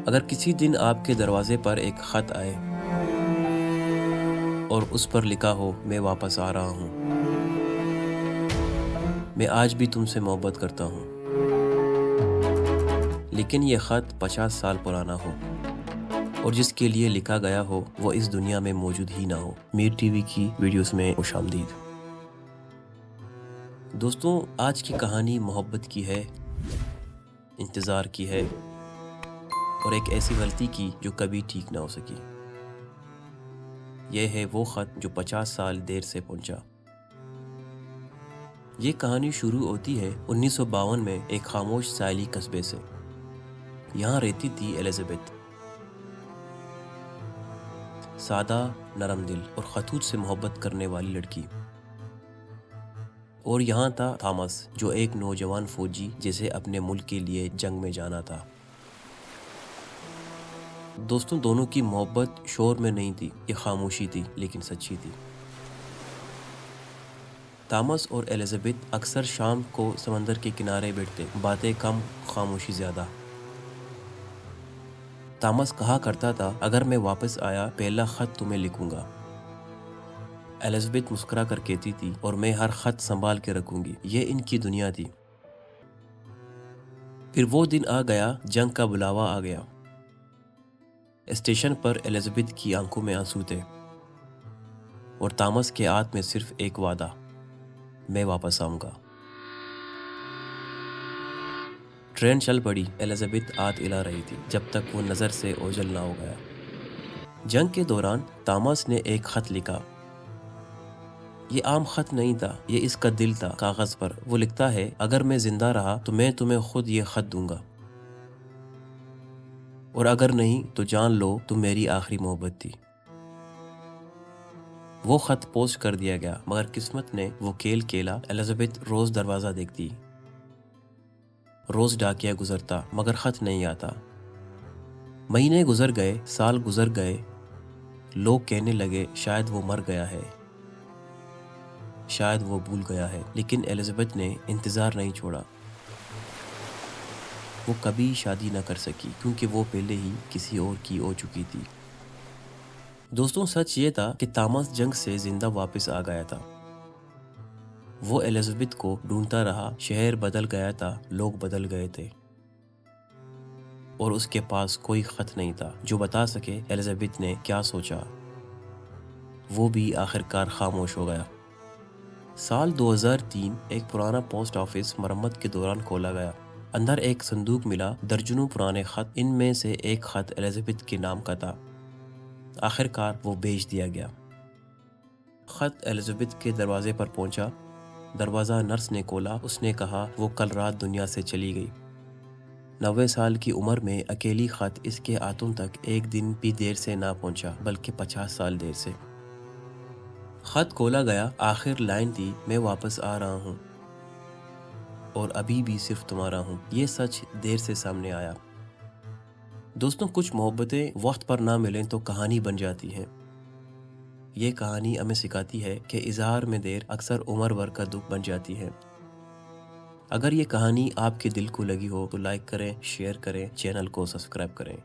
अगर किसी दिन आपके दरवाजे पर एक खत आए और उस पर लिखा हो, मैं वापस आ रहा हूँ, मैं आज भी तुमसे मोहब्बत करता हूँ, लेकिन ये खत 50 साल पुराना हो और जिसके लिए लिखा गया हो वो इस दुनिया में मौजूद ही ना हो। मीर टीवी की वीडियोस में खुशामदीद। दोस्तों, आज की कहानी मोहब्बत की है, इंतज़ार की है और एक ऐसी गलती की जो कभी ठीक ना हो सकी। यह है वो ख़त जो 50 साल देर से पहुंचा। ये कहानी शुरू होती है 1952 में एक खामोश साइली कस्बे से। यहाँ रहती थी एलिज़ाबेथ, सादा, नरम दिल और खतूत से मोहब्बत करने वाली लड़की। और यहाँ था थॉमस, जो एक नौजवान फौजी जिसे अपने मुल्क के लिए जंग में जाना था। दोस्तों, दोनों की मोहब्बत शोर में नहीं थी, ये खामोशी थी लेकिन सच्ची थी। थॉमस और एलिज़ाबेथ अक्सर शाम को समंदर के किनारे बैठते, बातें कम, खामोशी ज़्यादा। थॉमस कहा करता था, अगर मैं वापस आया पहला ख़त तुम्हें लिखूंगा। एलिज़ाबेथ मुस्कुरा कर कहती थी, और मैं हर ख़त संभाल के रखूंगी। ये इनकी दुनिया थी। फिर वो दिन आ गया, जंग का बुलावा आ गया। स्टेशन पर एलिज़ाबेथ की आंखों में आंसू थे और थॉमस के हाथ में सिर्फ एक वादा, मैं वापस आऊंगा। ट्रेन चल पड़ी। एलिज़ाबेथ हाथ हिला रही थी जब तक वो नज़र से ओझल ना हो गया। जंग के दौरान थॉमस ने एक खत लिखा। ये आम खत नहीं था, ये इसका दिल था कागज पर। वो लिखता है, अगर मैं जिंदा रहा तो मैं तुम्हें खुद ये खत दूंगा, और अगर नहीं तो जान लो तुम मेरी आखिरी मोहब्बत थी। वो खत पोस्ट कर दिया गया, मगर किस्मत ने वो खेल खेला। एलिज़ाबेथ रोज दरवाजा देखती, रोज डाकिया गुजरता, मगर खत नहीं आता। महीने गुजर गए, साल गुजर गए। लोग कहने लगे शायद वो मर गया है, शायद वो भूल गया है। लेकिन एलिज़ाबेथ ने इंतज़ार नहीं छोड़ा। वो कभी शादी न कर सकी क्योंकि वो पहले ही किसी और की हो चुकी थी। दोस्तों, सच ये था कि थॉमस जंग से जिंदा वापस आ गया था। वो एलिज़ाबेथ को ढूंढता रहा। शहर बदल गया था, लोग बदल गए थे, और उसके पास कोई खत नहीं था जो बता सके एलिज़ाबेथ ने क्या सोचा। वो भी आखिरकार खामोश हो गया। साल 2003 एक पुराना पोस्ट ऑफिस मरम्मत के दौरान खोला गया। अंदर एक संदूक मिला, दर्जनों पुराने खत। इनमें से एक खत एलिज़ाबेथ के नाम का था। आखिरकार वो बेच दिया गया। खत एलिज़ाबेथ के दरवाजे पर पहुंचा। दरवाज़ा नर्स ने खोला। उसने कहा, वो कल रात दुनिया से चली गई। 90 साल की उम्र में अकेली खत इसके हाथों तक एक दिन भी देर से ना पहुंचा, बल्कि 50 साल देर से। खत खोला गया। आखिर लाइन थी, मैं वापस आ रहा हूँ और अभी भी सिर्फ तुम्हारा हूँ। ये सच देर से सामने आया। दोस्तों, कुछ मोहब्बतें वक्त पर ना मिलें तो कहानी बन जाती हैं। ये कहानी हमें सिखाती है कि इजहार में देर अक्सर उम्र भर का दुख बन जाती है। अगर ये कहानी आपके दिल को लगी हो तो लाइक करें, शेयर करें, चैनल को सब्सक्राइब करें।